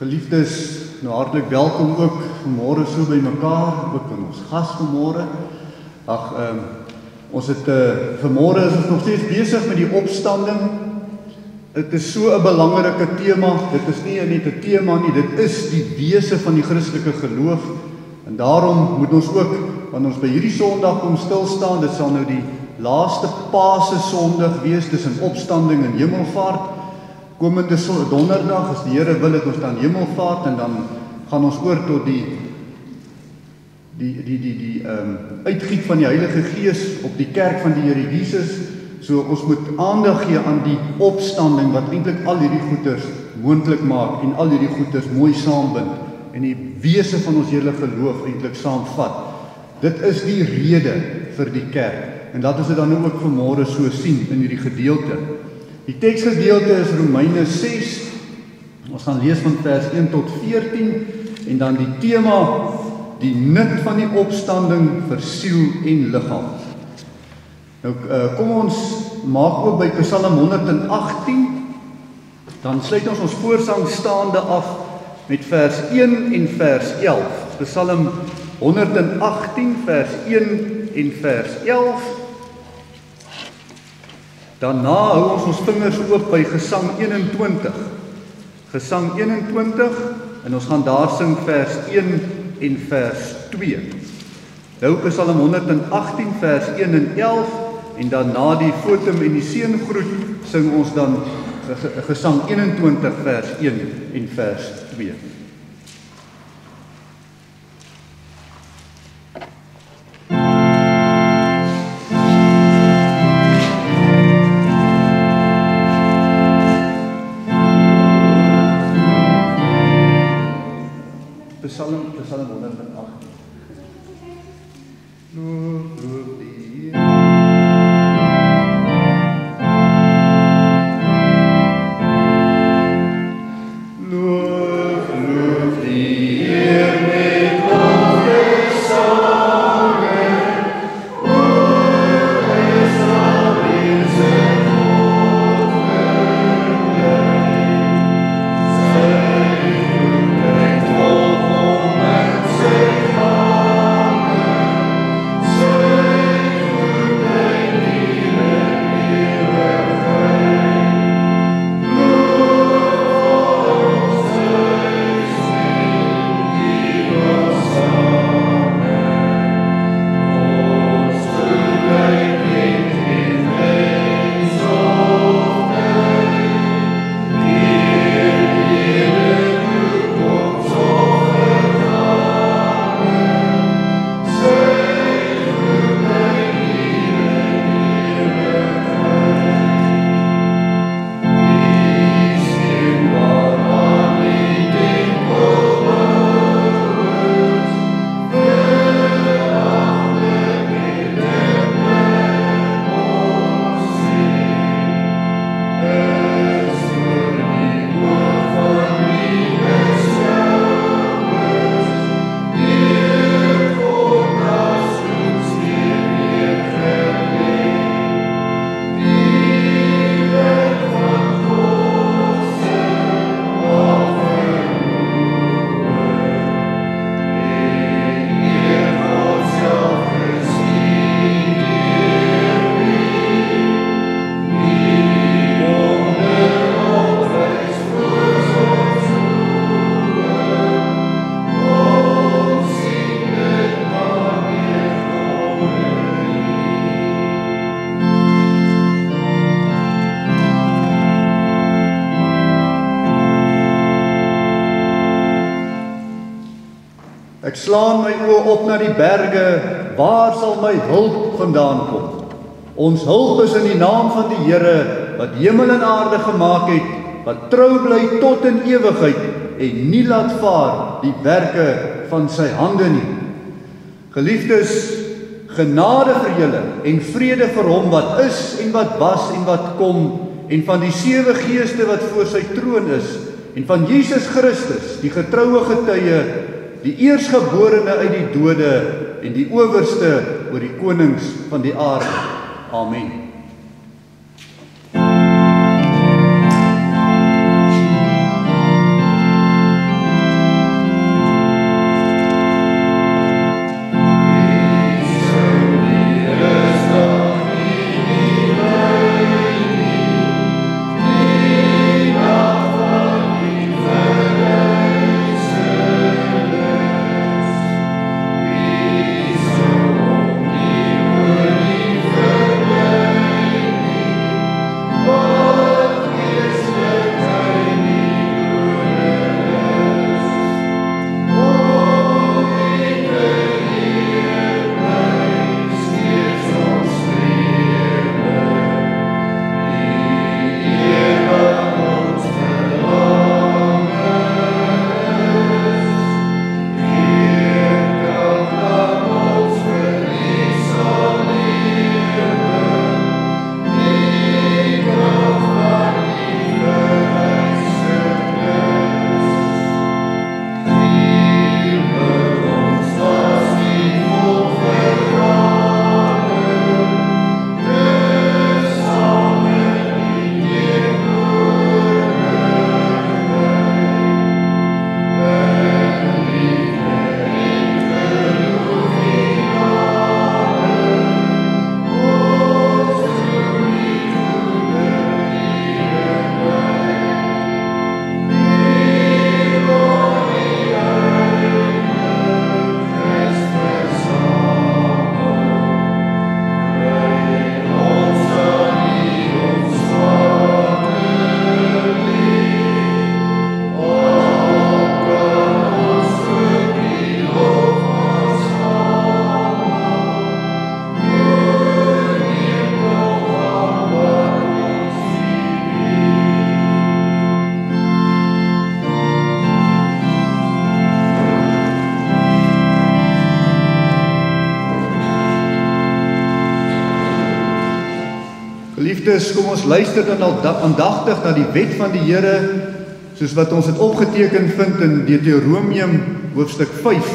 Geliefdes, nou hartlik welkom ook vanmôre so by mekaar, ook aan ons gas vanmôre. Ons het vanmôre is ons nog steeds besig met die opstanding. Dit is so 'n belangrike tema. Dit is nie net 'n tema nie, dit is die wese van die Christelike geloof. En daarom moet ons ook, wanneer ons by hierdie Sondag kom stil staan, dit sal nou die laaste Paase Sondag wees tussen opstanding en hemelvaart. Komende donderdag, as die Here wil, het ons dan hemelvaart en dan gaan ons oor tot die uitgiet van die Heilige Gees op die kerk van die Here Jesus. So ons moet aandag gee aan die opstanding wat eintlik al hierdie goeders moontlik maak en al hierdie goeders mooi saambind en die wese van ons hele geloof eintlik saamvat. Dit is die rede vir die kerk en dat ons dit dan ook vanmôre so sien in hierdie gedeelte. Die teksgedeelte is Romeine 6. Ons gaan lees van vers 1 tot 14 en dan die tema, die nut van die opstanding vir siel en liggaam. Nou kom ons maak ook by Psalm 118, dan sluit ons voorsang staande af met vers 1 en vers 11. Psalm 118 vers 1 en vers 11. Daarna hou ons vingers oop by Gesang 21. Gesang 21 en ons gaan daar sing vers 1 en vers 2. Nou Psalm 118 vers 1 en 11 en dan na die fotum en die seëngroet sing ons dan Gesang 21 vers 1 en vers 2. Psalm 118. Loof die Here. Loof die Here met lofgesangen. O, is daar in zijn God verblij. Zijn goedheid volg om en zijn gangen. Ek slaan my oë op na die berge, waar sal my hulp vandaan kom? Ons hulp is in die naam van die Here, wat hemel en aarde gemaak het, wat trou bly tot in ewigheid, en nie laat vaar die werke van sy hande nie. Geliefdes, genade vir julle, en vrede vir hom wat is, en wat was, en wat kom, en van die 7 geeste wat voor sy troon is, en van Jesus Christus, die getroue getuie, die eersgeborene uit die dode, en die owerste oor die konings van die aarde. Amen. Geliefdes, kom ons luister dan aandagtig na die wet van die Here, soos wat ons het opgeteken vind in Deuteronomium hoofstuk 5,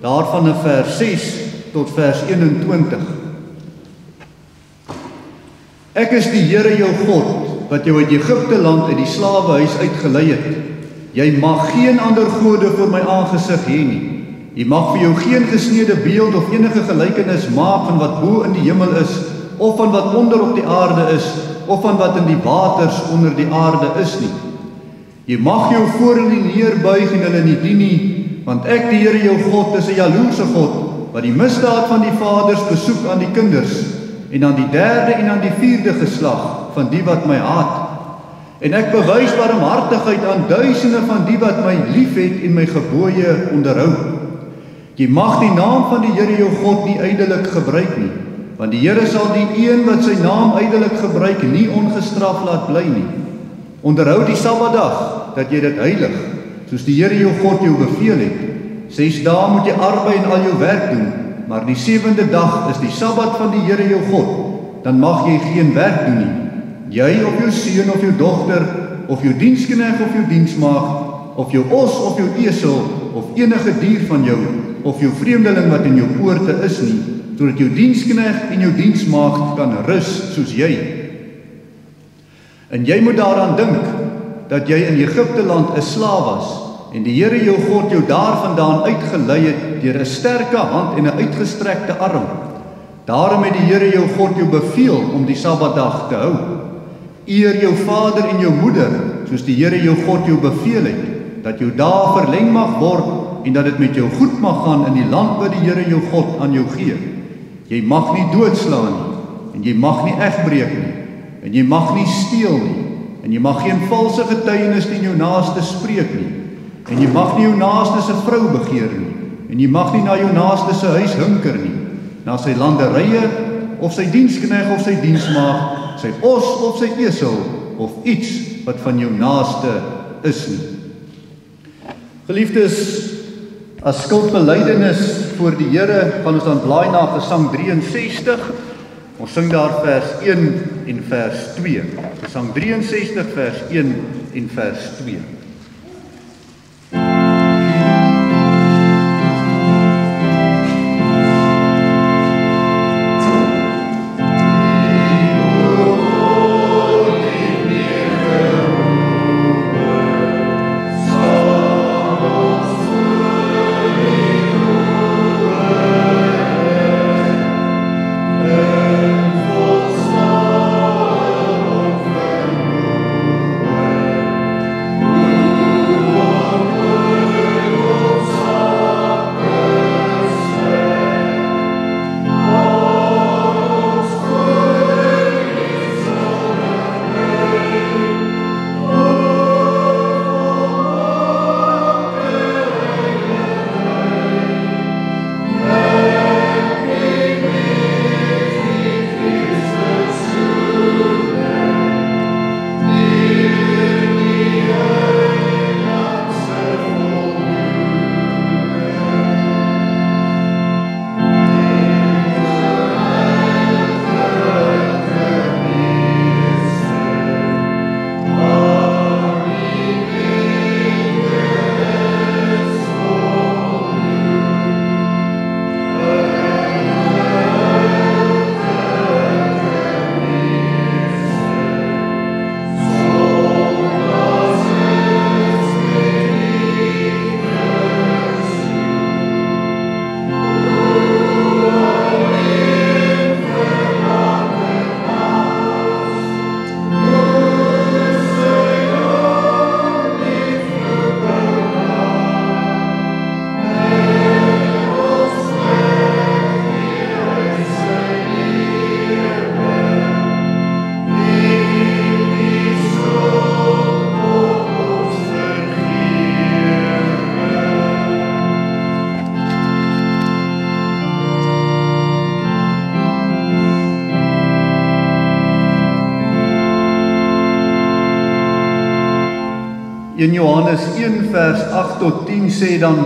daarvan in vers 6 tot vers 21. Ek is die Here jou God, wat jou uit Egipte land uit die slawehuis uitgelei het. Jy mag geen ander gode voor my aangesig hê nie. Jy mag vir jou geen gesneede beeld of enige gelykenis maak van wat bo in die hemel is, of van wat onder op die aarde is, of van wat in die waters onder die aarde is nie. Jy mag jou voor hulle neerbuig en hulle nie dien nie, want ek, die Here jou God, is 'n jaloerse God, wat die misdaad van die vaders besoek aan die kinders, en aan die 3de en aan die 4de geslag van die wat my haat. En ek bewys barmhartigheid aan duisende van die wat my liefhet en my gebooie onderhou. Jy mag die naam van die Here jou God nie ydelik gebruik nie, want die Here sal die een wat sy naam ydelik gebruik nie ongestraf laat bly nie. Onderhou die Sabbatdag, dat jy dit heilig, soos die Here jou God jou beveel het. 6 dae moet jy arbei en al jou werk doen, maar die 7de dag is die Sabbat van die Here jou God, dan mag jy geen werk doen nie. Jy of jou seun of jou dogter, of jou diensknegt of jou diensmaagd, of jou os of jou esel, of enige dier van jou, of jou vreemdeling wat in jou poorte is nie, sodat jou diensknegt en jou diensmaagd kan rus soos jy. En jy moet daaraan dink, dat jy in Egipte land 'n slaaf was, en die Here jou God jou daarvandaan uitgelei het, deur 'n sterke hand en 'n uitgestrekte arm. Daarom het die Here jou God jou beveel om die Sabbatdag te hou. Eer jou vader en jou moeder, soos die Here jou God jou beveel het, dat jou dae verleng mag word, en dat dit met jou goed mag gaan in die land wat die Here jou God aan jou gee. Jy mag nie doodslaan nie, en jy mag nie egbreek nie, en jy mag nie steel nie, en jy mag geen valse getuienis teen jou naaste spreek nie, en jy mag nie jou naaste se vrou begeer nie, En jy mag nie na jou naaste se huis hinker nie, na sy landerye, of sy dienskneg of sy diensmaagd, sy os of sy esel, of iets wat van jou naaste is nie. Geliefdes, as skuldbelydenis voor die Here, gaan ons dan blaai na Gesang 63. Ons sing daar vers 1 en vers 2. Gesang 63 vers 1 en vers 2. In Johannes 1 vers 8 tot 10 sê dan,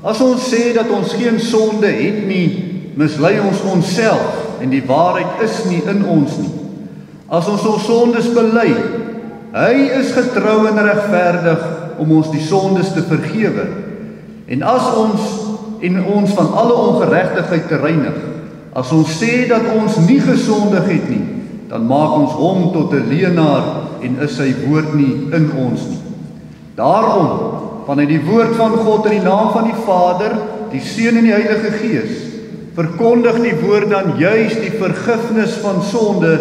as ons sê dat ons geen sonde het nie, mislei ons onsself en die waarheid is nie in ons nie. As ons ons sondes bely, hy is getrou en regverdig om ons die sondes te vergewe. En as ons van alle ongeregtigheid te reinig, as ons sê dat ons nie gesondig het nie, dan maak ons hom tot 'n leienaar en is sy woord nie in ons nie. Daarom, vanuit die woord van God in die naam van die Vader, die Seun en die Heilige Gees, verkondig die woord dan juis die vergifnis van sonde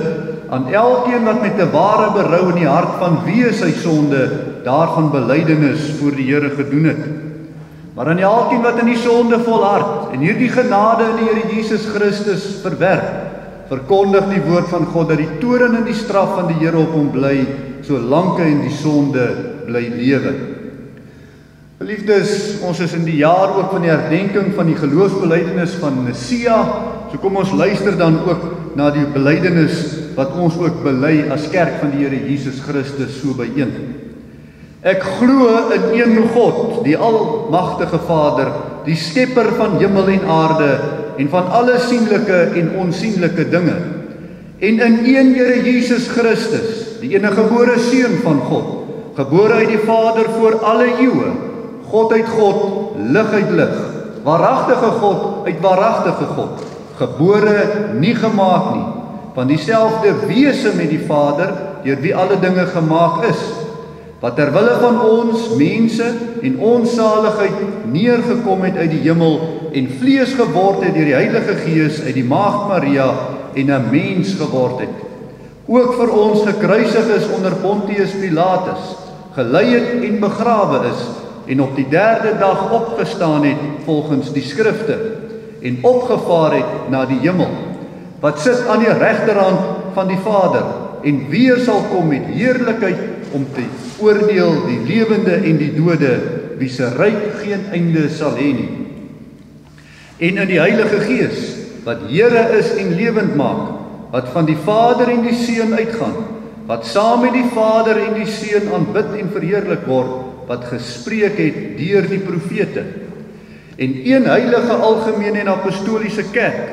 aan elkeen wat met 'n ware berou in die hart van wie sy sonde daarvan belydenis voor die Here gedoen het. Maar aan elkeen wat in die sonde volhard en hierdie genade in die Here Jesus Christus verwerp, verkondig die woord van God dat die toorn en die straf van die Here op hom bly, solank hy in die sonde bly lewe. Geliefdes, ons is in die jaar ook van die herdenking van die geloofsbelydenis van Nicea, so kom ons luister dan ook na die belydenis wat ons ook bely as kerk van die Here Jesus Christus so byeen. Ek glo in een God, die almagtige Vader, die skepper van hemel en aarde en van alle sienlike en onsienlike dinge, en in een Here Jesus Christus, die eniggebore Seun van God, gebore uit die Vader voor alle eeue, God uit God, lig uit lig, waaragtige God uit waaragtige God, gebore, nie gemaak nie, van dieselfde wese met die Vader, deur wie alle dinge gemaak is, wat terwille van ons mense en ons saligheid neergekom het uit die hemel en vlees geword het deur die Heilige Gees uit die Maagd Maria en 'n mens geword het. Ook vir ons gekruisig is onder Pontius Pilatus, gelei het en begrawe is en op die 3de dag opgestaan het volgens die skrifte en opgevaar het na die hemel, wat sit aan die regterhand van die Vader en weer sal kom met heerlikheid om te oordeel die lewende en die dode, wie se ryk geen einde sal hê nie. en in die Heilige Gees, wat Here is en lewend maak, wat van die Vader en die Seun uitgaan, wat saam met die Vader en die Seun aanbid en verheerlik word, wat gespreek het deur die profete, en een heilige algemene en apostoliese kerk.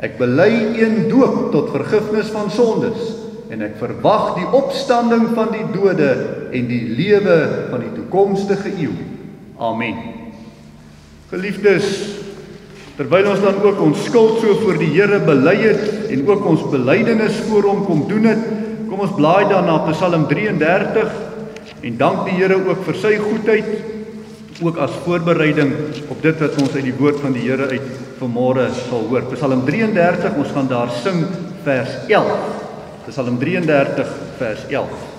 Ek bely een doop tot vergifnis van sondes, en ek verwag die opstanding van die dode en die lewe van die toekomstige eeu. Amen. Geliefdes, terwyl ons dan ook ons skuld so voor die Here bely het en ook ons belydenis voor hom kom doen het, kom ons blaai dan na Psalm 33 en dank die Here ook vir sy goedheid, ook as voorbereiding op dit wat ons uit die woord van die Here uit vanmôre sal hoor. Psalm 33, ons gaan daar sing vers 11. Psalm 33 vers 11.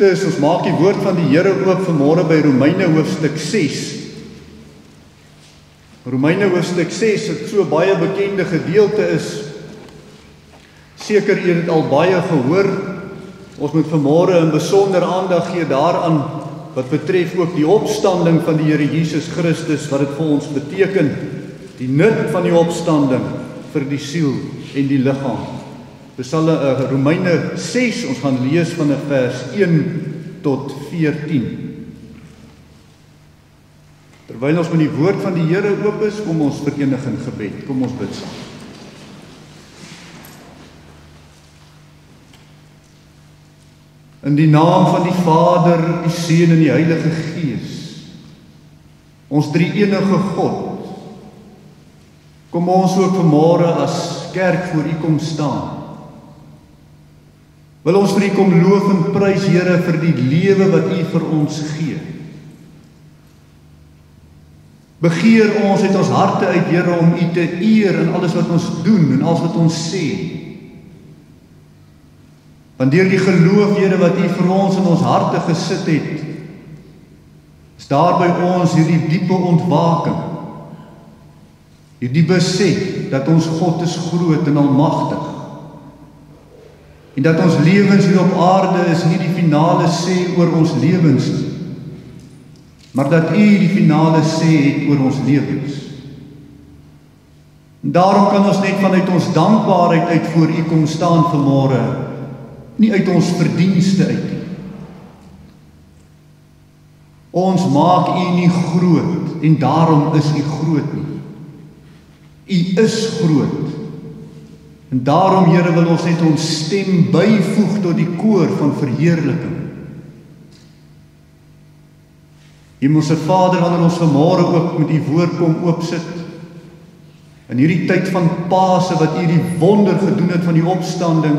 Ons maak die woord van die Here ook vanmôre by Romeine hoofstuk 6. Romeine hoofstuk 6, wat so baie bekende gedeelte is. Seker jy het al baie gehoor. Ons moet vanmôre in besonder aandag gee daaraan wat betref ook die opstanding van die Here Jesus Christus, wat dit vir ons beteken, die nut van die opstanding vir die siel en die liggaam. Romeine 6, ons gaan lees van vers 1 tot 14. Terwyl ons met die woord van die Here oop is, kom ons verenig in gebed. Kom ons bid saam. In die naam van die Vader, die Seun en die Heilige Gees, ons drie-enige God, kom ons ook vanmôre as kerk voor U kom staan. Wil ons vir U kom loof en prys, Here, vir die lewe wat U vir ons gee. Begeer ons uit ons harte uit, Here, om U te eer in alles wat ons doen en alles wat ons sê. Want deur die geloof, Here, wat U vir ons in ons harte gesit het, is daar by ons hierdie diepe ontwaking, hierdie besef dat ons God is groot en almagtig. En dat ons lewens hier op aarde is nie die finale sê oor ons lewens nie, maar dat U die finale sê het oor ons lewens. En daarom kan ons net vanuit ons dankbaarheid uit voor U kom staan vanmôre, nie uit ons verdienste uit nie. Ons maak U nie groot en daarom is U groot nie. U is groot. En daarom, Here, wil ons net ons stem byvoeg tot die koor van verheerliking. Hemelse Vader, wanneer ons vanmôre ook met U woord kom oopsit, in hierdie tyd van Paase wat U die wonder gedoen het van die opstanding,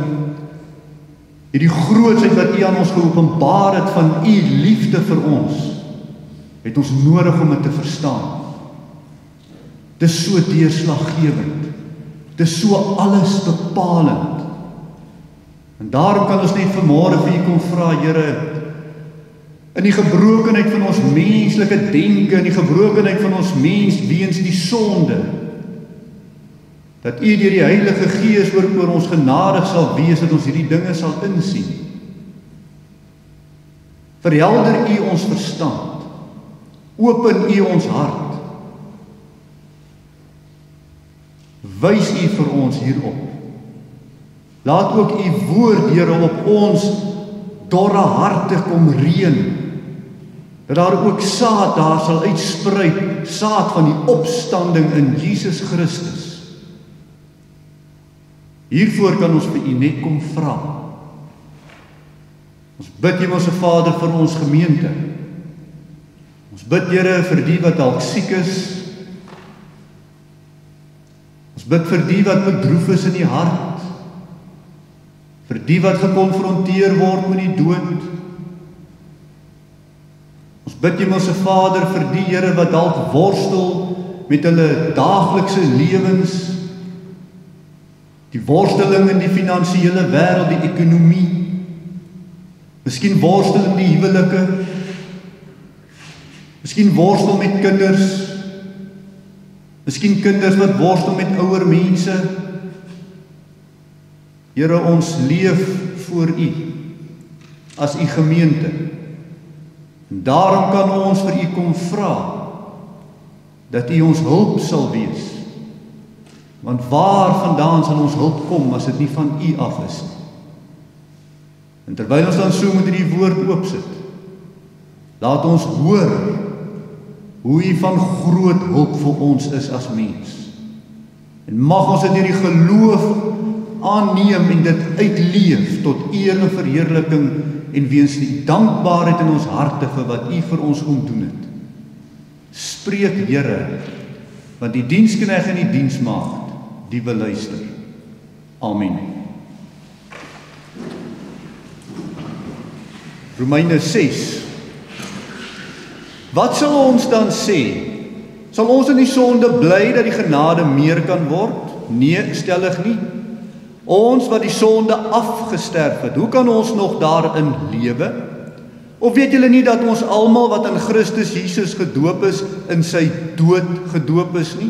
hierdie grootsheid wat U aan ons geopenbaar het van U liefde vir ons, het ons nodig om dit te verstaan. Dit is so deurslaggewend. Dit is so alles bepalend. En daarom kan ons net vanmôre vir U kom vra, Here, in die gebrokenheid van ons menslike denke, in die gebrokenheid van ons mens weens die sonde, dat U deur die Heilige Gees oor ons genadig sal wees, dat ons hierdie dinge sal insien. Verhelder U ons verstand, open U ons hart, wys U vir ons hierop. Laat ook U woord, Here, op ons dorre harte kom reën, dat daar ook saad daar sal uitspruit, saad van die opstanding in Jesus Christus. Hiervoor kan ons vir U net kom vra. Ons bid, Hemelse Vader, vir ons gemeente. Ons bid, Here, vir die wat dalk siek is. Ons bid vir die wat bedroef is in die hart. Vir die wat gekonfronteer word met die dood. Ons bid, Hemelse Vader, vir die, Here, wat dalk worstel met hulle daaglikse lewens, die worsteling in die finansiële wêreld, die ekonomie, miskien worstel in die huwelike, miskien worstel met kinders, miskien kinders wat worstel met ouer mense. Here, ons leef voor U as U gemeente. En daarom kan ons vir U kom vra dat U ons hulp sal wees. Want waar vandaan sal ons hulp kom as dit nie van U af is nie? En terwyl ons dan so met die woord oopsit, laat ons hoor hoe U van groot hulp vir ons is as mens. En mag ons dit deur die geloof aanneem en dit uitleef tot eer en verheerliking en weens die dankbaarheid in ons harte vir wat U vir ons kom doen het. Spreek, Here, want die diensknegt en die diensmaagd, die wil luister. Amen. Romeine 6. Wat sal ons dan sê? Sal ons in die sonde bly dat die genade meer kan word? Nee, stellig nie. Ons wat die sonde afgesterf het, hoe kan ons nog daarin lewe? Of weet julle nie dat ons almal wat in Christus Jesus gedoop is, in sy dood gedoop is nie?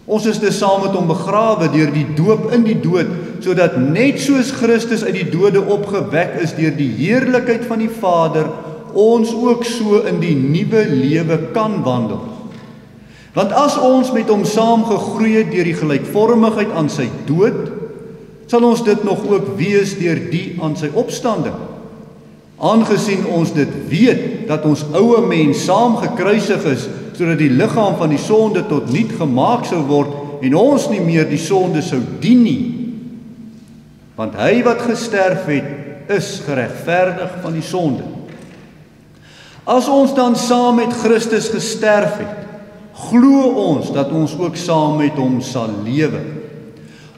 Ons is dus saam met hom begrawe deur die doop in die dood, sodat net soos Christus uit die dode opgewek is deur die heerlikheid van die Vader, ons ook so in die nuwe lewe kan wandel. Want as ons met hom saam gegroei het deur die gelykvormigheid aan sy dood, sal ons dit nog ook wees deur die aan sy opstanding. Aangesien ons dit weet, dat ons ouë mens saam gekruisig is, sodat die liggaam van die sonde tot niet gemaak sou word, en ons nie meer die sonde sou dien nie. Want hy wat gesterf het, is geregverdig van die sonde. As ons dan saam met Christus gesterf het, glo ons dat ons ook saam met hom sal lewe.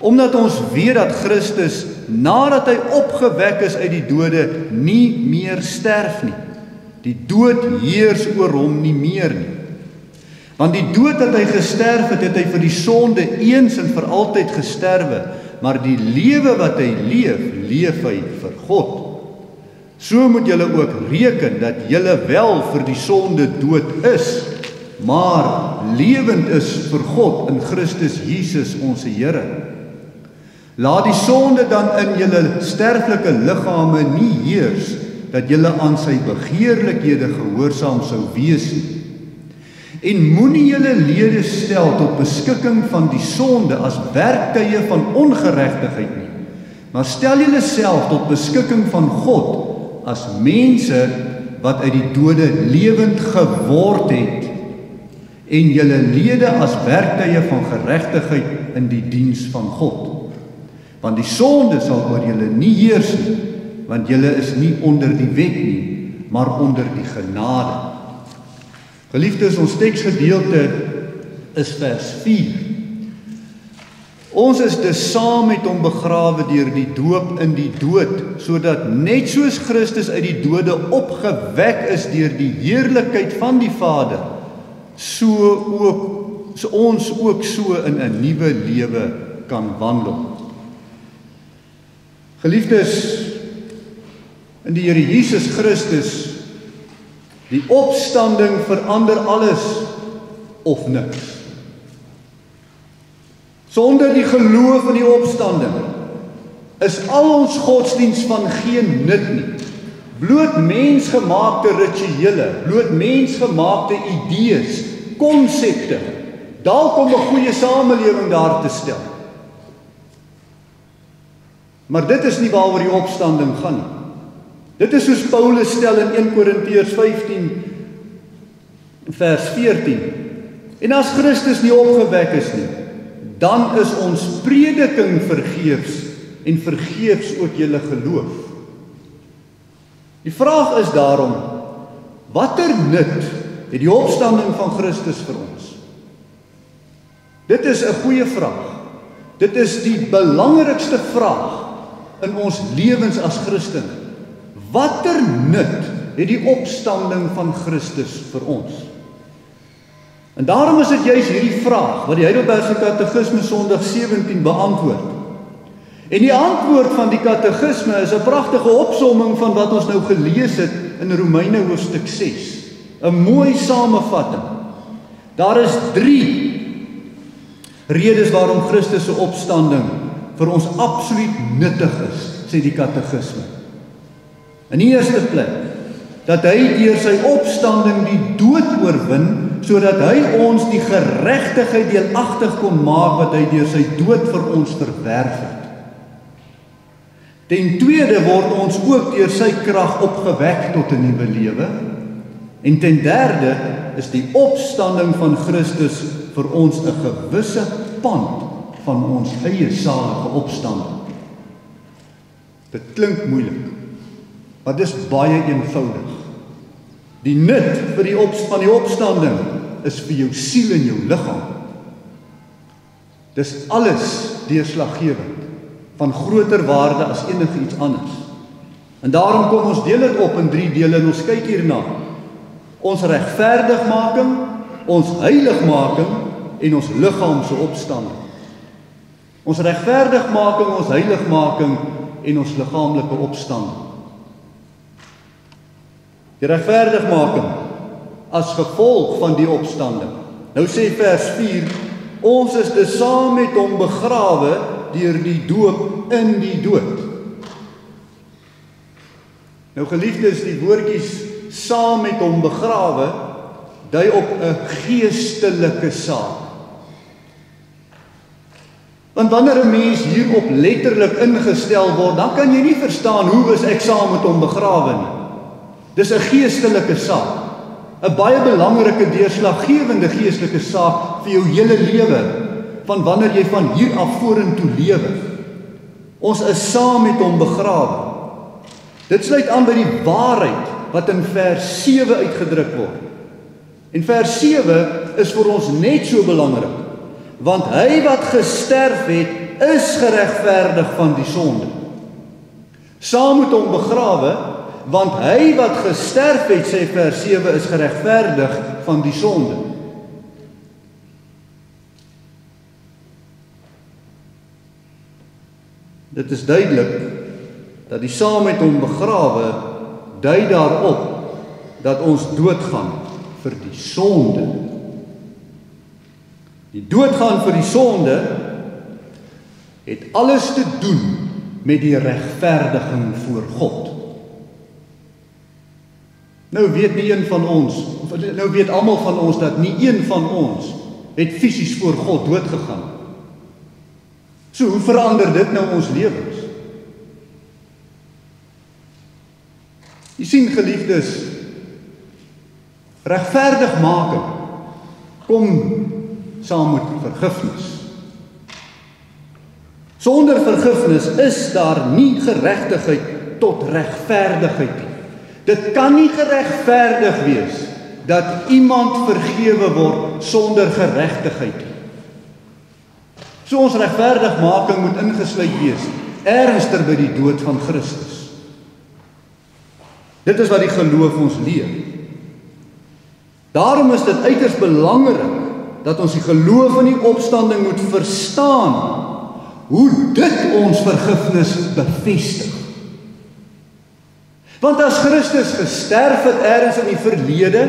Omdat ons weet dat Christus, nadat hy opgewek is uit die dode, nie meer sterf nie. Die dood heers oor hom nie meer nie. Want die dood dat hy gesterf het, het hy vir die sonde eens en vir altyd gesterwe, maar die lewe wat hy leef, leef hy vir God. So moet julle ook reken dat julle wel vir die sonde dood is, maar lewend is vir God in Christus Jesus ons Here. Laat die sonde dan in julle sterflike liggame nie heers, dat julle aan sy begeerlikhede gehoorsaam sou wees nie. En moenie julle lede stel tot beskikking van die sonde as werktuie van ongeregtigheid nie, maar stel julle self tot beskikking van God as mense wat uit die dode lewend geword het, en julle lede as werktuie van geregtigheid in die diens van God. Want die sonde sal oor julle nie heers nie, want julle is nie onder die wet nie, maar onder die genade. Geliefdes, ons teksgedeelte is vers 4. Ons is dus saam met hom begrawe deur die doop in die dood, sodat net soos Christus uit die dode opgewek is deur die heerlikheid van die Vader, so ons ook so in 'n nuwe lewe kan wandel. Geliefdes, in die Here Jesus Christus, die opstanding verander alles of niks. Sonder die geloof in die opstanding is al ons godsdienst van geen nut nie. Bloot mensgemaakte rituele, bloot mensgemaakte idees, konsepte, dalk om 'n goeie samelewing daar te stel. Maar dit is nie waaroor die opstanding gaan nie. Dit is soos Paulus stel in 1 Korintiërs 15 vers 14. En as Christus nie opgewek is nie, dan is ons prediking vergeefs en vergeefs ook julle geloof. Die vraag is daarom, watter nut het die opstanding van Christus vir ons? Dit is 'n goeie vraag. Dit is die belangrikste vraag in ons lewens as Christene. Watter nut het die opstanding van Christus vir ons? En daarom is dit juis hierdie vraag wat die Heidelbergse Katekisme Sondag 17 beantwoord. En die antwoord van die katekisme is 'n pragtige opsomming van wat ons nou gelees het in Romeine hoofstuk 6. 'n Mooi samevatting. Daar is 3 redes waarom Christus se opstanding vir ons absoluut nuttig is, sê die katekisme. In die eerste plek, dat hy deur sy opstanding die dood oorwin, sodat hy ons die geregtigheid deelagtig kon maak wat hy deur sy dood vir ons verwerf het. Ten tweede word ons ook deur sy krag opgewek tot 'n nuwe lewe. En ten derde is die opstanding van Christus vir ons 'n gewisse pand van ons eie salige opstanding. Dit klink moeilik, maar dis baie eenvoudig. Die nut van die opstanding is vir jou siel en jou liggaam. Dis alles deurslaggewend, van groter waarde as enige iets anders. En daarom kom ons deel dit op in 3 dele en ons kyk hierna. Ons regverdigmaking, ons heiligmaking en ons liggaam se opstanding. Ons regverdigmaking, ons heiligmaking en ons liggaamlike opstanding. Die regverdigmaking as gevolg van die opstanding. Nou sê vers 4, ons is dus saam met hom begrawe deur die doop in die dood. Nou geliefdes, die woordjies saam met hom begrawe dui op 'n geestelike saak. Want wanneer 'n mens hierop letterlik ingestel word, dan kan jy nie verstaan hoe is ek saam met hom begrawe nie. Dis 'n geestelike saak. 'n Baie belangrike deurslaggewende geestelike saak vir jou hele lewe, van wanneer jy van hier af vorentoe lewe. Ons is saam met hom begrawe. Dit sluit aan by die waarheid wat in vers 7 uitgedruk word. En vers 7 is vir ons net so belangrik, want hy wat gesterf het, is geregverdig van die sonde. Saam met hom begrawe, want hy wat gesterf het, sê vers 7, is geregverdig van die sonde. Dit is duidelik dat die saam met hom begrawe dui daarop dat ons doodgaan vir die sonde. Die doodgaan vir die sonde het alles te doen met die regverdiging voor God. Nou weet nie een van ons, nou weet almal van ons dat nie een van ons het fisies voor God doodgegaan. So hoe verander dit nou ons lewens? Jy sien geliefdes, regverdigmaking kom saam met vergifnis. Sonder vergifnis is daar nie geregtigheid tot regverdigheid nie. Dit kan nie geregverdig wees dat iemand vergewe word sonder geregtigheid nie. So ons regverdigmaking moet ingesluit wees, ernstig by die dood van Christus. Dit is wat die geloof ons leer. Daarom is dit uiters belangrik dat ons die geloof in die opstanding moet verstaan, hoe dit ons vergifnis bevestig. Want as Christus gesterf het ergens in die verlede,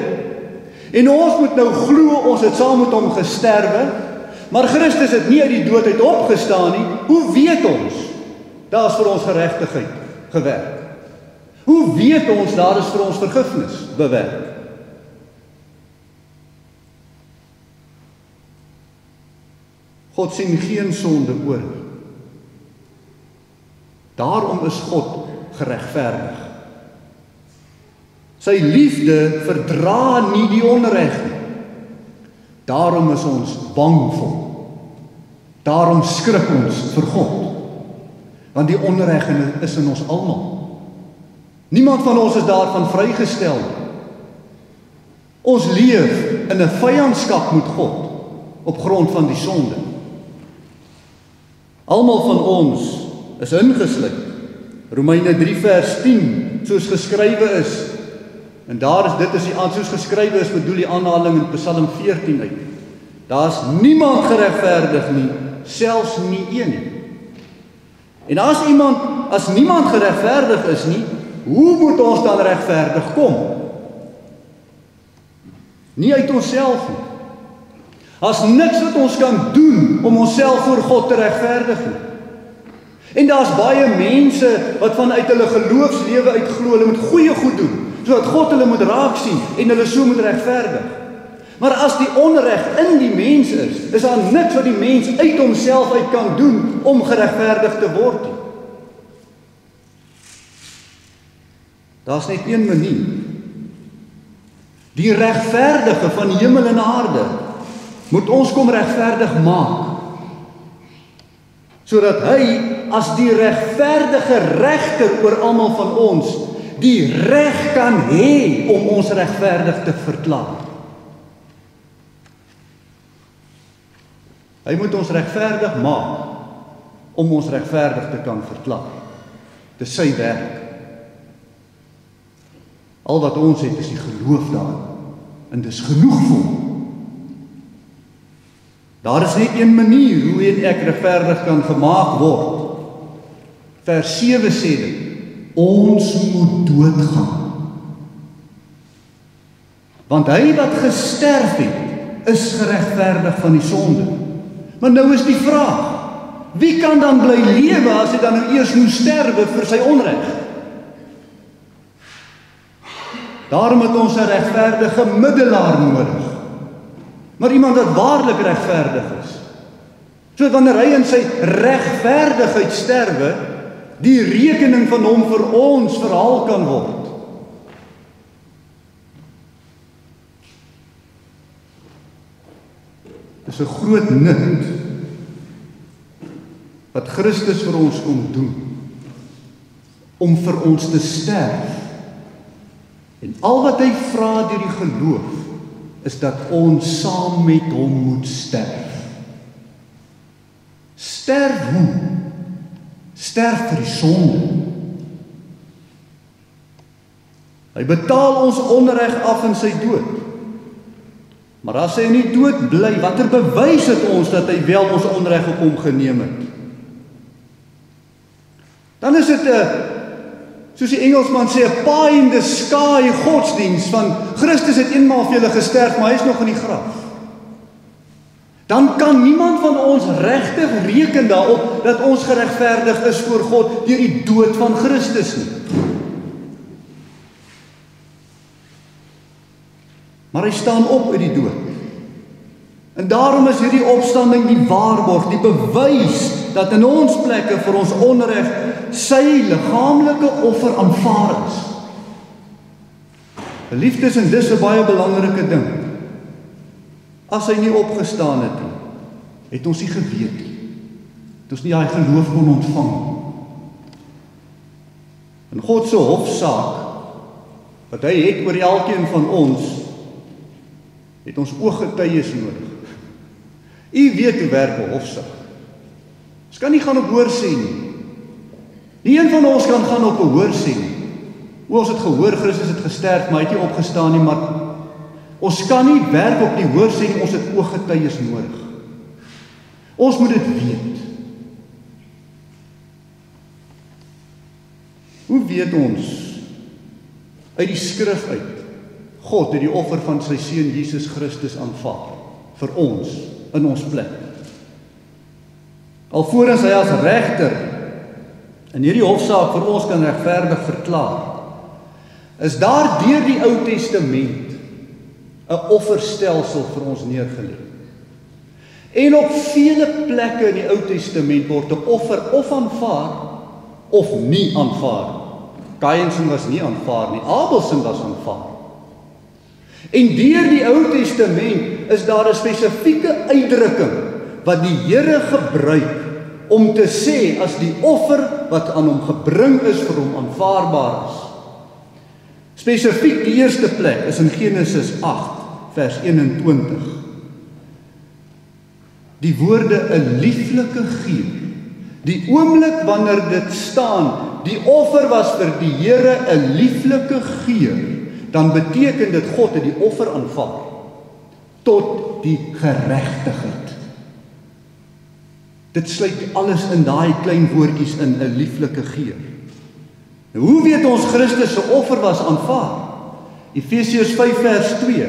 en ons moet nou glo ons het saam met hom gesterwe, maar Christus het nie uit die dood uit opgestaan nie, hoe weet ons, daar is vir ons geregtigheid gewerk? Hoe weet ons, daar is vir ons vergifnis bewerk? God sien geen sonde oor nie. Daarom is God geregverdig. Sy liefde verdra nie die onreg nie. Daarom is ons bang vir hom. Daarom skrik ons vir God. Want die onreg is in ons almal. Niemand van ons is daarvan vrygestel. Ons leef in 'n vyandskap met God op grond van die sonde. Almal van ons is ingesluit. Romeine 3 vers 10, soos geskrywe is. En daar is dit as die soos geskrywe is, bedoel die aanhaling in Psalm 14 uit. Daar's niemand geregverdig nie, selfs nie een nie. En as niemand geregverdig is nie, hoe moet ons dan regverdig kom? Nie uit onsself nie. As niks wat ons kan doen om onsself voor God te regverdig nie. En daar's baie mense wat vanuit hulle geloofslewe uitglo, hulle moet goeie goed doen, sodat God hulle moet raak sien en hulle so moet regverdig. Maar as die onreg in die mens is daar niks wat die mens uit homself uit kan doen om geregverdig te word nie. Daar's net een manier. Die regverdige van hemel en aarde moet ons kom regverdig maak, sodat hy as die regverdige regter oor almal van ons die reg kan hê om ons regverdig te verklaar. Hy moet ons regverdig maak om ons regverdig te kan verklaar. Dis sy werk. Al wat ons het is die geloof daarin. En dis genoeg vir hom. Daar is net een manier hoe en ek regverdig kan gemaak word. Vers 7 sê dit, ons moet doodgaan. Want hy wat gesterf het, is geregverdig van die sonde. Maar nou is die vraag, wie kan dan bly lewe as hy dan nou eers moet sterwe vir sy onreg? Daarom het ons 'n regverdige middelaar nodig. Maar iemand wat waarlik regverdig is. So wanneer hy in sy regverdigheid sterwe, die rekening van hom vir ons verhaal kan word. Dis 'n groot nut wat Christus vir ons kom doen, om vir ons te sterf. En al wat hy vra deur die geloof, is dat ons saam met hom moet sterf. Sterf hoe? Sterf vir die sonde. Hy betaal ons onreg af in sy dood. Maar as hy in die dood bly, watter bewys het ons dat hy wel ons onreg op hom geneem het? Dan is dit soos die Engelsman sê, 'n pie in the sky godsdiens van Christus het eenmaal vir julle gesterf, maar hy is nog in die graf. Dan kan niemand van ons regtig reken daarop dat ons geregverdig is voor God deur die dood van Christus nie. Maar hy staan op uit die dood. En daarom is hierdie opstanding die waarborg, die bewys dat in ons plekke vir ons onreg sy liggaamlike offer aanvaar is. Geliefdes, en dis 'n baie belangrike ding. As hy nie opgestaan het nie, het ons nie geweet nie. Het ons nie daai geloof kon ontvang. In God se hofsaak, wat hy het oor elkeen van ons, het ons ooggetuies nodig. U weet hoe werk 'n hofsaak. Ons kan nie gaan op hoor sê nie. Nie een van ons kan gaan op 'n hoor sê nie. Ons het gehoor, Christus het gesterf, maar hy het nie opgestaan nie, maar ons kan nie werk op die hoor sê nie, ons het ooggetuies nodig. Ons moet dit weet. Hoe weet ons uit die skrif uit, God het die offer van sy seun Jesus Christus aanvaar, vir ons, in ons plek. Alvorens hy as regter in hierdie hofsaak vir ons kan regverdig verklaar, is daar deur die Ou Testament 'n offerstelsel vir ons neergelê. En op vele plekke in die Ou Testament word 'n offer of aanvaar of nie aanvaar. Kain se was nie aanvaar nie, Abel se was aanvaar. En deur die Ou Testament is daar 'n spesifieke uitdrukking wat die Here gebruik om te sê as die offer wat aan hom gebring is vir hom aanvaarbaar is. Spesifiek die eerste plek is in Genesis 8 vers 21. Die woorde 'n lieflike geur. Die oomblik wanneer dit staan, die offer was vir die Here 'n lieflike geur, dan beteken dit God het die offer aanvaar tot die geregtigheid. Dit sluit alles in daai klein woordjies in 'n lieflike geur. Nou, hoe weet ons Christus se offer was aanvaar? Efesiërs 5 vers 2.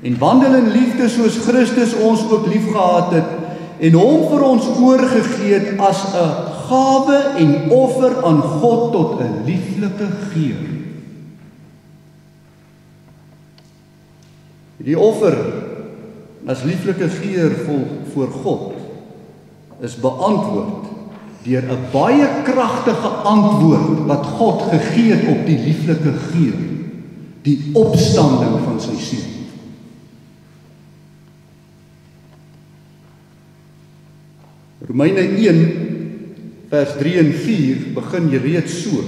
En wandel in liefde soos Christus ons ook liefgehad het en hom vir ons oorgegee het as 'n gawe en offer aan God tot 'n lieflike geur. Die offer as lieflike geur voor God is beantwoord deur 'n baie kragtige antwoord wat God gegee het op die lieflike geur, die opstanding van sy seun. Romeine 1 vers 3 en 4 begin jy reeds so.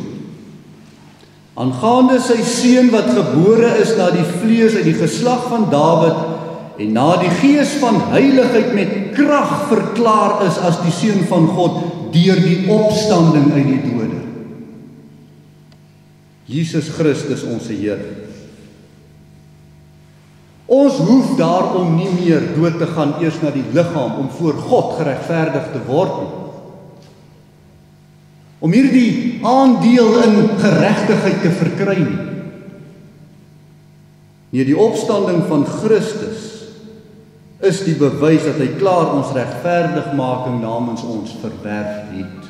Aangaande sy seun wat gebore is na die vlees uit die geslag van Dawid en na die gees van heiligheid met krag verklaar is as die seun van God deur die opstanding uit die dode. Jesus Christus ons Here. Ons hoef daarom nie meer dood te gaan eers na die liggaam om voor God geregverdig te word nie. Om hierdie aandeel in geregtigheid te verkry nie. Nee, die opstanding van Christus is die bewys dat hy klaar ons regverdigmaking namens ons verwerf het.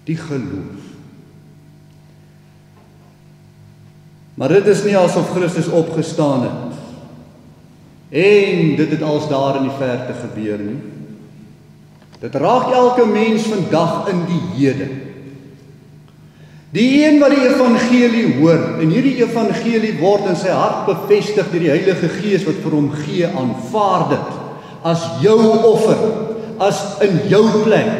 Die geloof. Maar dit is nie asof Christus opgestaan het en dit het als daar in die verte gebeur nie. Dit raak elke mens vandag in die hede. Die een wat die evangelie hoor, en hierdie evangelie word in sy hart bevestig deur die Heilige Gees wat vir hom gee, aanvaar dit as jou offer, as in jou plek.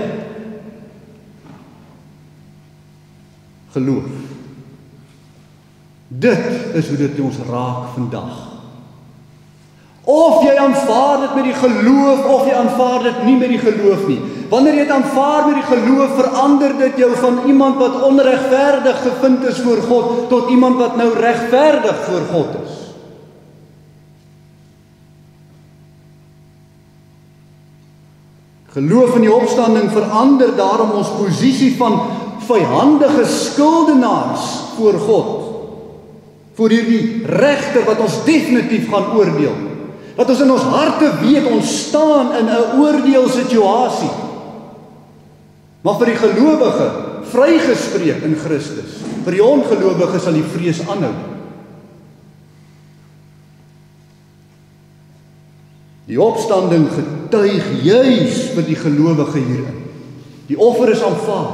Geloof. Dit is hoe dit ons raak vandag. Of jy aanvaar dit met die geloof, of jy aanvaar dit nie met die geloof nie. Wanneer jy dit aanvaar met die geloof, verander dit jou van iemand wat onregverdig gevind is voor God, tot iemand wat nou regverdig voor God is. Geloof in die opstanding verander daarom ons posisie van vyhandige skuldenaars voor God. Voor hierdie regter wat ons definitief gaan oordeel. Wat ons in ons harte weet, ons staan in 'n oordeelsituasie. Maar vir die gelowige, vrygespreek in Christus. Vir die ongelowige sal die vrees aanhou. Die opstanding getuig juis vir die gelowige hierin. Die offer is aanvaar.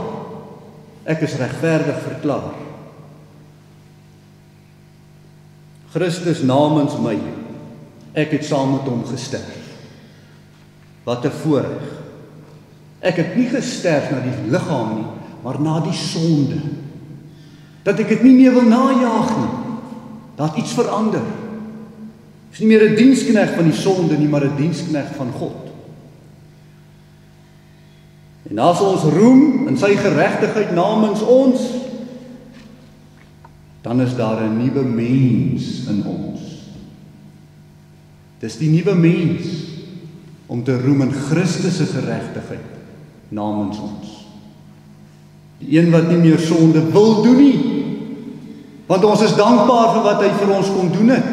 Ek is regverdig verklaar. Christus namens my, ek het saam met hom gesterf. Wat 'n voorreg. Ek het nie gesterf na die liggaam nie, maar na die sonde. Dat ek dit nie meer wil najaag nie. Dat iets verander. Is nie meer 'n diensknegt van die sonde nie, maar 'n diensknegt van God. En as ons roem in sy geregtigheid namens ons, dan is daar 'n nuwe mens in ons. Dis die nuwe mens om te roem in Christus se geregtigheid namens ons. Die een wat nie meer sonde wil doen nie, want ons is dankbaar vir wat hy vir ons kon doen het.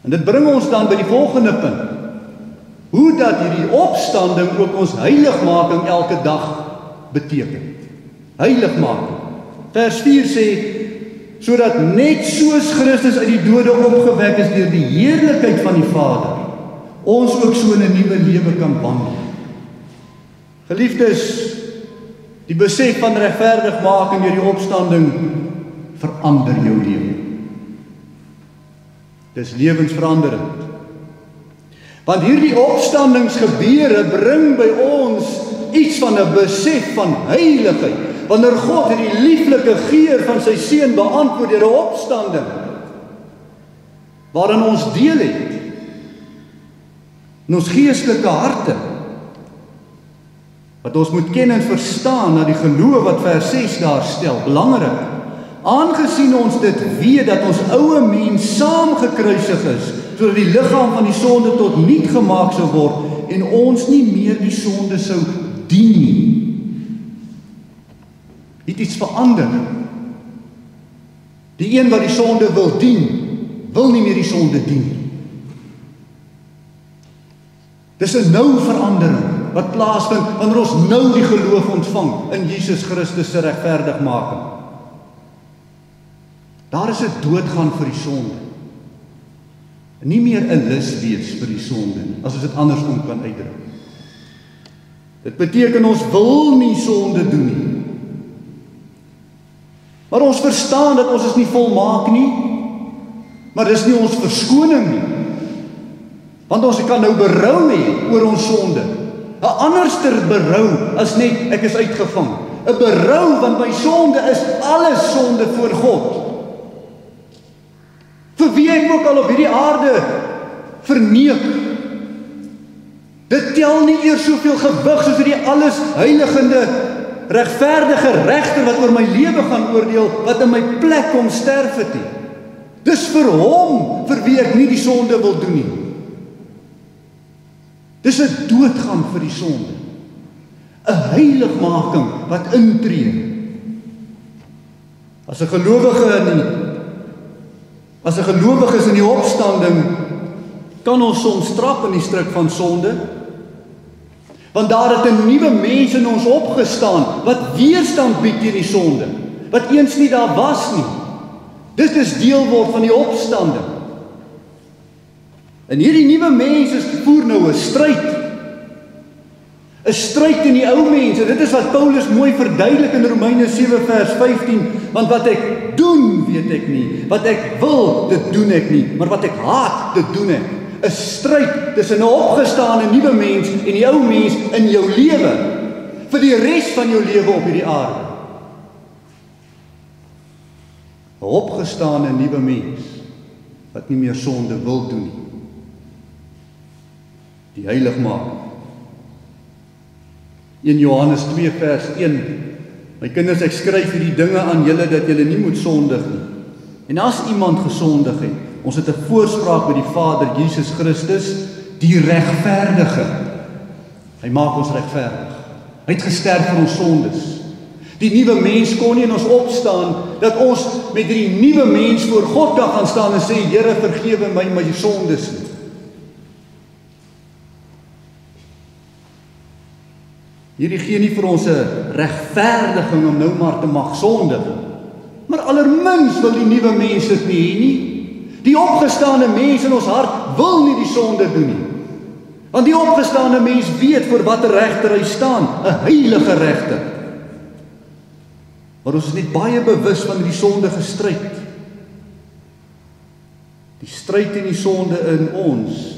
En dit bring ons dan by die volgende punt. Hoe dat hierdie opstanding ook ons heiligmaking elke dag beteken. Heiligmaking. Vers 4 sê, sodat net soos Christus uit die dode opgewek is deur die heerlikheid van die Vader, ons ook so in 'n nuwe lewe kan wandel. Geliefdes, die besef van regverdigmaking deur die opstanding verander jou lewe. Dis lewensveranderend. Want hierdie opstandingsgebeure bring by ons iets van 'n besef van heiligheid. Wanneer God hierdie lieflike geur van sy seun beantwoord deur 'n opstanding, waarin ons deel het, in ons geestelike harte, wat ons moet ken en verstaan na die geloof wat vers 6 daar stel, belangrik, aangesien ons dit weet dat ons ou mens saamgekruisig is, sodat die liggaam van die sonde tot niet gemaak sou word, en ons nie meer die sonde sou dien nie. Het iets verander. Die een wat die sonde wil dien, wil nie meer die sonde dien nie. Dis 'n nou verandering wat plaasvind wanneer ons nou die geloof ontvang in Jesus Christus se regverdigmaking. Daar is 'n doodgaan vir die sonde. Nie meer 'n lus wees vir die sonde nie, as ons dit andersom kan uitdruk. Dit beteken ons wil nie sonde doen nie. Maar ons verstaan dat ons is nie volmaak nie, maar dis nie ons verskoning nie. Want ons kan nou berou hê oor ons sonde. 'n Anderster berou as net ek is uitgevang. 'n Berou want my sonde is alles sonde voor God. Vir wie ek ook al op hierdie aarde verneek. Dit tel nie eers soveel gewig soos hierdie alles heiligende, regverdige regter wat oor my lewe gaan oordeel, wat in my plek kom sterf het nie. Dis vir hom vir wie ek nie die sonde wil doen nie. Dis 'n doodgaan vir die sonde. 'n Heiligmaking wat intree. As 'n gelowige is in die opstanding, kan ons soms trap in die struik van sonde, want daar het 'n nuwe mens in ons opgestaan, wat weerstand bied teen die sonde, wat eens nie daar was nie. Dit is deel word van die opstanding. En hierdie nuwe mens voer nou 'n stryd. 'n Stryd in die ou mens, en dit is wat Paulus mooi verduidelik in Romeine 7 vers 15, want wat ek doen, weet ek nie, wat ek wil, dit doen ek nie, maar wat ek haat, dit doen ek. 'n Stryd tussen 'n opgestane nuwe mens en die ou mens in jou lewe, vir die res van jou lewe op hierdie aarde. 'n Opgestane nuwe mens, wat nie meer sonde wil doen nie. Die heiligmaking. 1 Johannes 2 vers 1, my kinders, ek skryf hierdie dinge aan julle, dat julle nie moet sondig nie. En as iemand gesondig het, ons het 'n voorspraak by die Vader, Jesus Christus, die regverdige. Hy maak ons regverdig. Hy het gesterf vir ons sondes. Die nuwe mens kon nie in ons opstaan, dat ons met hierdie nuwe mens voor God kan gaan staan en sê, Here, vergewe my sondes nie. Hierdie gee nie vir ons 'n regverdiging om nou maar te mag sondig. Maar allermins wil die nuwe mens dit nie hê nie. Die opgestane mens in ons hart wil nie die sonde doen nie. Want die opgestane mens weet voor watter regter hy staan, 'n heilige regter. Maar ons is net baie bewus van die sondige stryd. Die stryd teen die sonde in ons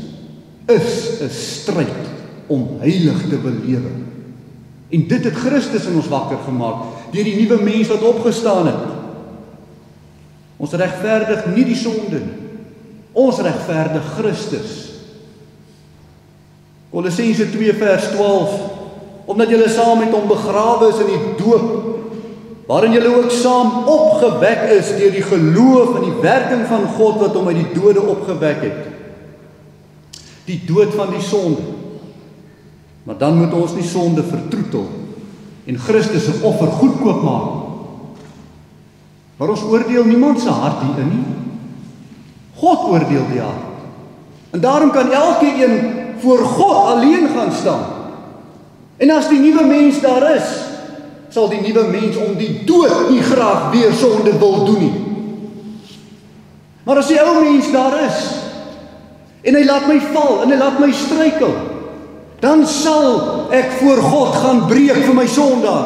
is 'n stryd om heilig te belewe. En dit het Christus in ons wakker gemaak, deur die nuwe mens wat opgestaan het. Ons regverdig nie die sonde nie. Ons regverdig Christus. Kolossense 2 vers 12, omdat julle saam met hom begrawe is in die doop, waarin julle ook saam opgewek is deur die geloof in die werking van God wat hom uit die dode opgewek het. Die dood van die sonde. Maar dan moet ons nie sonde vertroetel en Christus se offer goedkoop maak. Maar ons oordeel niemand se hart hierin nie. God oordeel die hart. En daarom kan elkeen voor God alleen gaan staan. En as die nuwe mens daar is, sal die nuwe mens om die dood nie graag weer sonde wil doen nie. Maar as die ou mens daar is, en hy laat my val, en hy laat my struikel, dan sal ek voor God gaan breek vir my sondaar,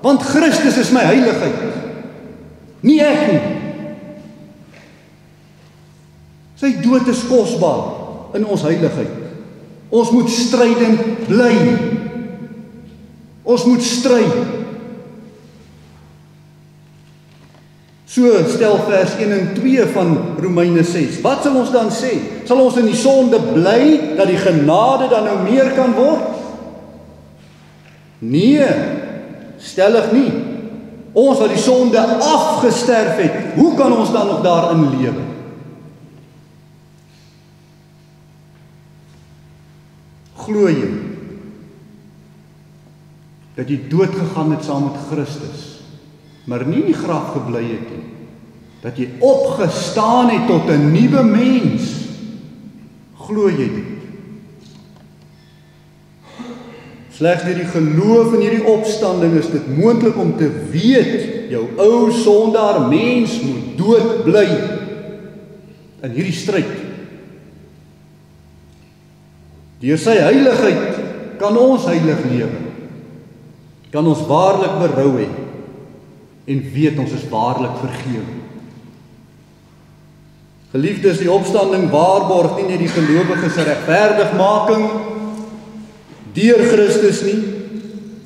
want Christus is my heiligheid, nie ek nie. Sy dood is kosbaar in ons heiligheid. Ons moet strydend bly. Ons moet stry. So stel vers 1 en 2 van Romeine 6. Wat sal ons dan sê? Sal ons in die sonde bly, dat die genade dan nou meer kan word? Nee, stellig nie. Ons wat die sonde afgesterf het, hoe kan ons dan nog daarin lewe? Glo jy dat jy dood gegaan het saam met Christus, maar nie in die graf gebly het nie, dat jy opgestaan het tot 'n nuwe mens? Glo jy dit? Slegs deur die geloof in hierdie opstanding is dit moontlik om te weet, jou ou sondaar mens moet dood bly in hierdie stryd. Deur sy heiligheid kan ons heilig lewe. Kan ons waarlik berou hê en weet ons is waarlik vergewe. Geliefdes, die opstanding waarborg nie net die gelowiges se regverdigmaking deur Christus nie.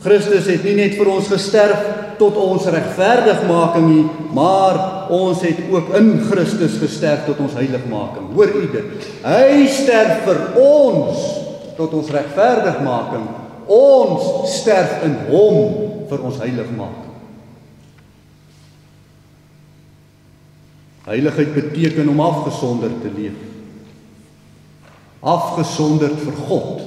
Christus het nie net vir ons gesterf tot ons regverdigmaking nie, maar ons het ook in Christus gesterf tot ons heiligmaking. Hoor u dit? Hy sterf vir ons tot ons regverdigmaking. Ons sterf in hom vir ons heiligmaking. Heiligheid beteken om afgesonderd te leef. Afgesonderd vir God.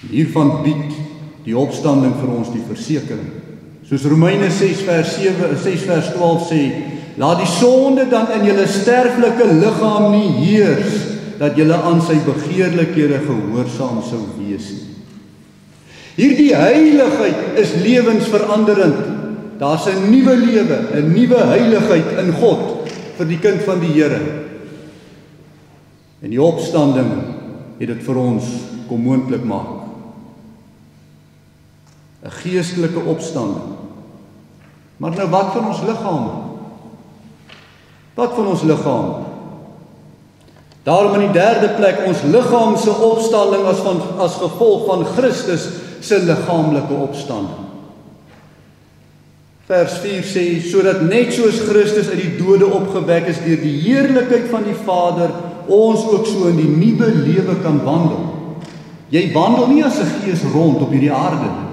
Hiervan bied die opstanding vir ons die versekering. Soos Romeine 6 vers 12 sê, laat die sonde dan in julle sterflike liggaam nie heers, dat julle aan sy begeerlikhede gehoorsaam sou wees nie. Hierdie heiligheid is lewensveranderend. Daar's 'n nuwe lewe, 'n nuwe heiligheid in God vir die kind van die Here. En die opstanding het dit vir ons kom moontlik maak. 'n Geestelike opstanding. Maar nou wat van ons liggame? Wat van ons liggame? Daarom in die derde plek ons liggaam se opstanding as gevolg van Christus se liggaamlike opstanding. Vers 4 sê, sodat net soos Christus uit die dode opgewek is deur die heerlikheid van die Vader, ons ook so in die nuwe lewe kan wandel. Jy wandel nie as 'n gees rond op hierdie aarde nie.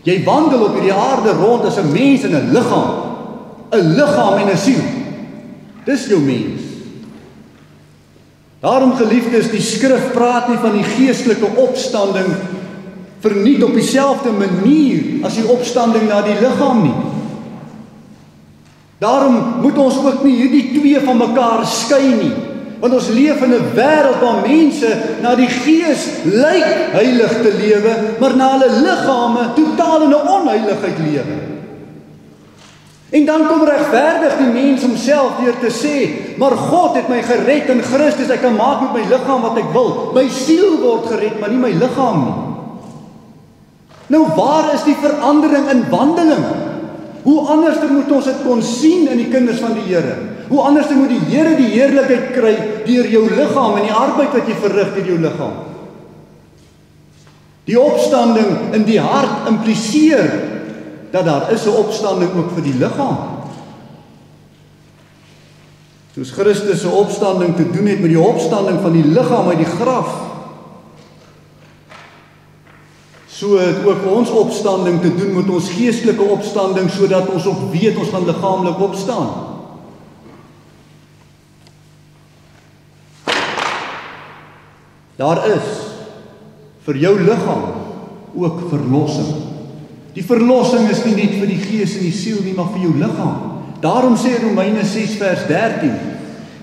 Jy wandel op hierdie aarde rond as 'n mens in 'n liggaam en 'n siel. Dis jou mens. Daarom geliefdes, die skrif praat nie van die geestelike opstanding verniet op dieselfde manier as die opstanding na die liggaam nie. Daarom moet ons ook nie hierdie twee van mekaar skei nie, want ons leef in 'n wêreld waar mense na die gees lyk heilig te lewe, maar na hulle liggame totaal in 'n onheiligheid lewe. En dan kom regverdig die mens homself deur te sê, maar God het my gered in Christus, ek kan maak met my liggaam wat ek wil. My siel word gered, maar nie my liggaam nie. Nou waar is die verandering in wandeling? Hoe anders moet ons dit kon sien in die kinders van die Here? Hoe anders moet die Here die heerlikheid kry deur jou liggaam en die arbeid wat jy verrig deur jou liggaam? Die opstanding in die hart impliseer dat daar is 'n opstanding ook vir die liggaam. Soos Christus se opstanding te doen het met die opstanding van die liggaam uit die graf, so het ook ons opstanding te doen met ons geestelike opstanding, sodat ons ook weet ons gaan liggaamlik opstaan. Daar is vir jou liggaam ook verlossing. Die verlossing is nie net vir die gees en die siel nie, maar vir jou liggaam. Daarom sê Romeine 6 vers 13,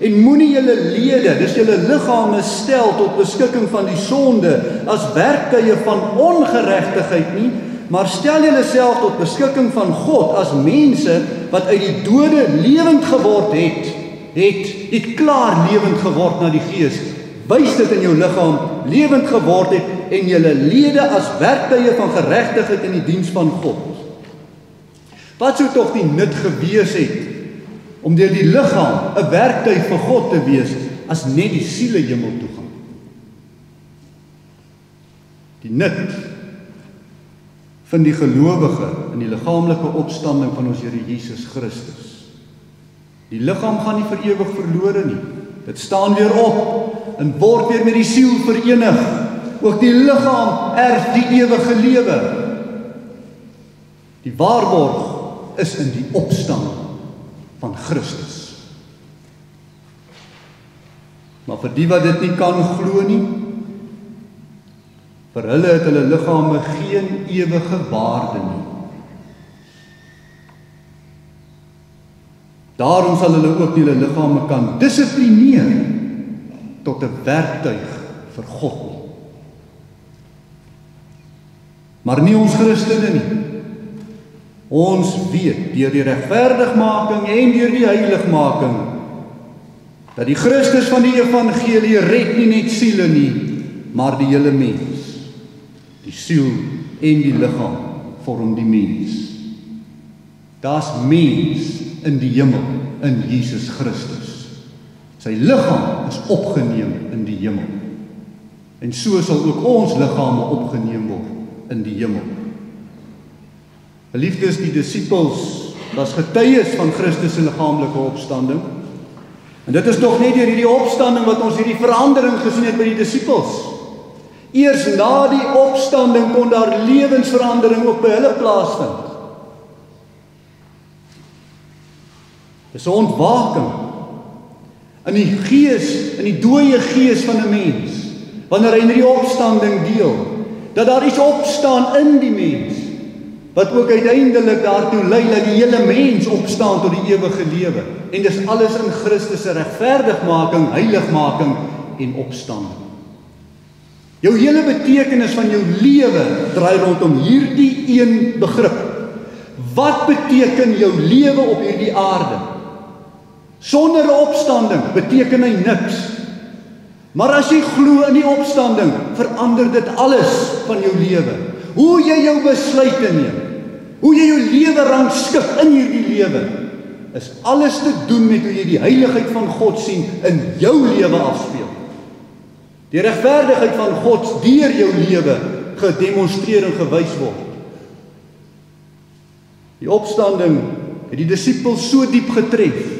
en moenie julle lede, dis julle liggame stel tot beskikking van die sonde as werktuie van ongeregtigheid nie, maar stel julle self tot beskikking van God as mense wat uit die dode lewend geword het het klaar lewend geword na die Gees, wys dit in jou liggaam lewend geword het en julle lede as werktuie van geregtigheid in die diens van God. Wat sou tog die nut gewees het om deur die liggaam 'n werktuig vir God te wees as net die siele hemel toe gaan? Die nut van die gelowige in die liggaamlike opstanding van ons Here Jesus Christus. Die liggaam gaan nie vir ewig verlore nie. Dit staan weer op en word weer met die siel verenig. Ook die liggaam erf die ewige lewe. Die waarborg is in die opstanding van Christus. Maar vir die wat dit nie kan glo nie, vir hulle het hulle liggame geen ewige waarde nie. Daarom sal hulle ook nie hulle liggame kan dissiplineer tot 'n werktuig vir God nie. Maar nie ons Christene nie. Ons weet deur die regverdigmaking en deur die heiligmaking dat die Christus van die evangelie red nie net siele nie, maar die hele mens. Die siel en die liggaam vorm die mens. Daar's mens in die hemel in Jesus Christus. Sy liggaam is opgeneem in die hemel. En so sal ook ons liggame opgeneem word in die hemel. Geliefdes, die disippels was getuies van Christus se liggaamlike opstanding. En dit is tog net deur hierdie opstanding wat ons hierdie verandering gesien het by die disippels. Eers na die opstanding kon daar lewensverandering ook by hulle plaasvind. Dis 'n ontwaking in die gees, in die dooie gees van 'n mens, wanneer hy in die opstanding deel, dat daar iets opstaan in die mens, wat ook uiteindelik daartoe lei dat die hele mens opstaan tot die ewige lewe. En dis alles in Christus se regverdigmaking, heiligmaking en opstanding. Jou hele betekenis van jou lewe draai rondom hierdie een begrip. Wat beteken jou lewe op hierdie aarde? Sonder 'n opstanding beteken hy niks. Maar as jy glo in die opstanding, verander dit alles van jou lewe. Hoe jy jou besluite neem, hoe jy jou lewe rangskik in hierdie lewe, is alles te doen met hoe jy die heiligheid van God sien in jou lewe afspeel. Die regverdigheid van God deur jou lewe gedemonstreer en gewys word. Die opstanding het die disippels so diep getref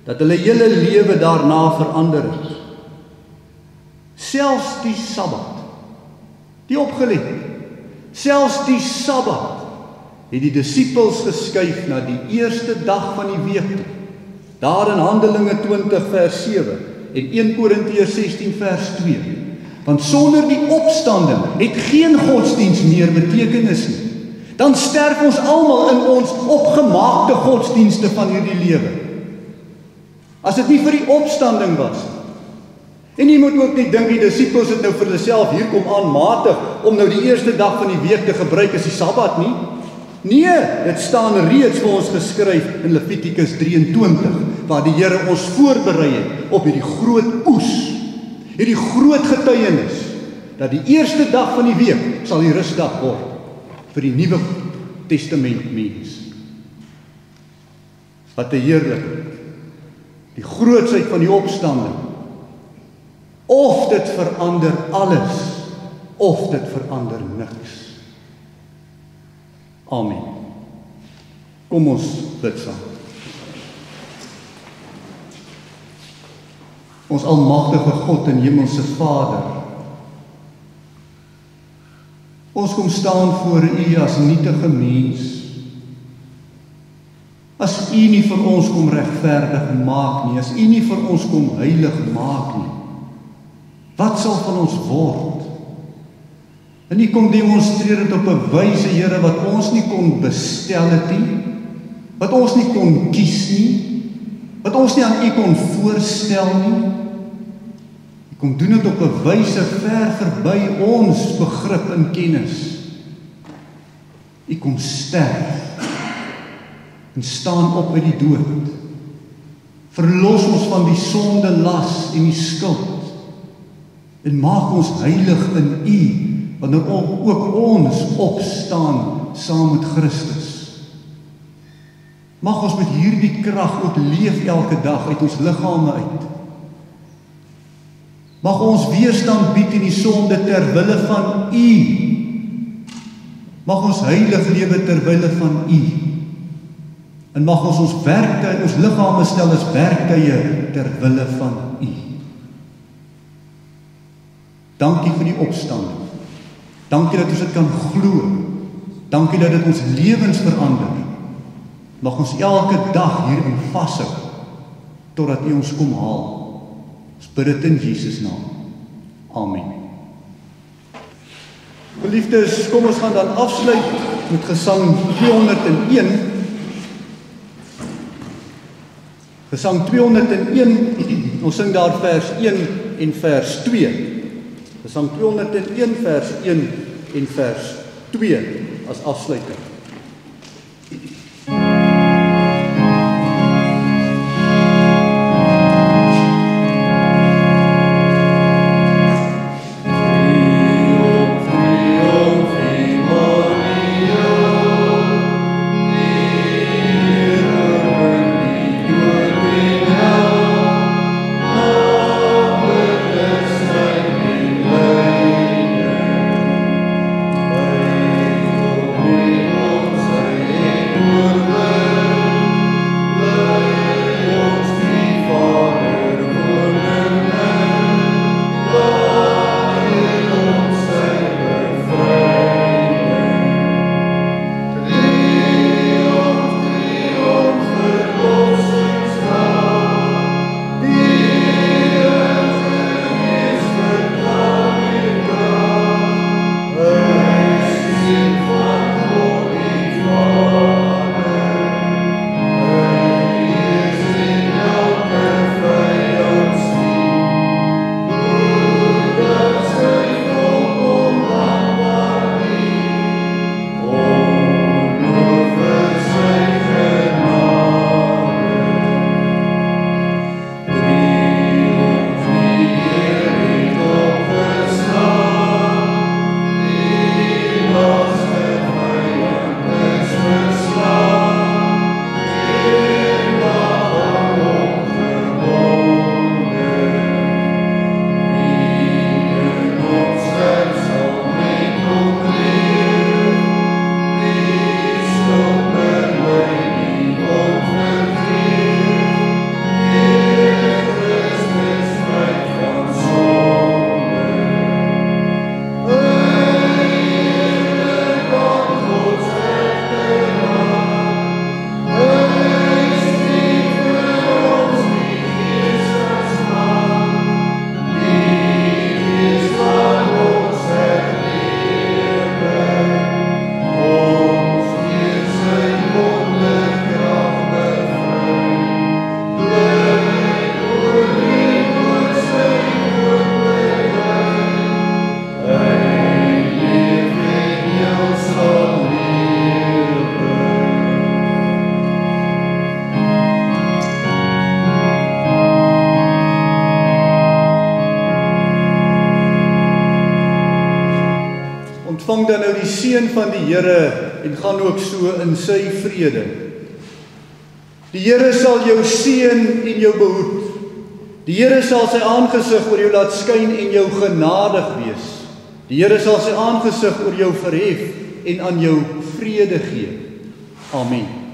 dat hulle hele lewe daarna verander het. Selfs die Sabbat, die opgelet, selfs die Sabbat het die disippels geskuif na die eerste dag van die week toe. Daar in Handelinge 20 vers 7 en 1 Korintiërs 16 vers 2. Want sonder die opstanding het geen godsdiens meer betekenis nie. Dan sterf ons almal in ons opgemaakte godsdienste van hierdie lewe. As dit nie vir die opstanding was. En jy moet ook nie dink die disippels het nou vir hulle self hier kom aanmatig om nou die eerste dag van die week te gebruik as die Sabbat nie. Nee, dit staan reeds vir ons geskryf in Levitikus 23, waar die Here ons voorberei het op hierdie groot oes, hierdie groot getuienis, dat die eerste dag van die week sal die rusdag word vir die Nuwe Testament mens. Wat 'n heerlikheid, die grootsheid van die opstanding. Of dit verander alles, of dit verander niks. Amen. Kom ons bid saam. Ons almagtige God en hemelse Vader, ons kom staan voor U as nietige mens. As U nie vir ons kom regverdig maak nie, as U nie vir ons kom heilig maak nie, wat sal van ons word? En U kom demonstreer dit op 'n wyse, Here, wat ons nie kon bestel het nie, wat ons nie kon kies nie, wat ons nie aan U kon voorstel nie. U kom doen dit op 'n wyse ver verby ons begrip en kennis. U kom sterf en staan op uit die dood Verlos ons van die sonde, las en die skuld. En maak ons heilig in U, wanneer ook ons opstaan saam met Christus. Mag ons met hierdie krag ook leef elke dag uit ons liggame uit. Mag ons weerstand bied in die sonde ter wille van U. Mag ons heilig lewe ter wille van U. En mag ons werktuie, ons liggame stel as werktuie ter wille van U. Dankie vir die opstanding. Dankie dat ons dit kan glo. Dankie dat dit ons lewens verander. Mag ons elke dag hierin vashou totdat U ons kom haal. Ons bid dit in Jesus naam. Amen. Geliefdes, kom ons gaan dan afsluit met gesang 201. Gesang 201, ons sing daar vers 1 en vers 2. Gesang 201 vers 1 en vers 2 as afsluiting. Ontvang dan nou die seën van die Here en gaan ook so in sy vrede. Die Here sal jou seën en jou behoed. Die Here sal sy aangesig oor jou laat skyn en jou genadig wees. Die Here sal sy aangesig oor jou verhef en aan jou vrede gee. Amen.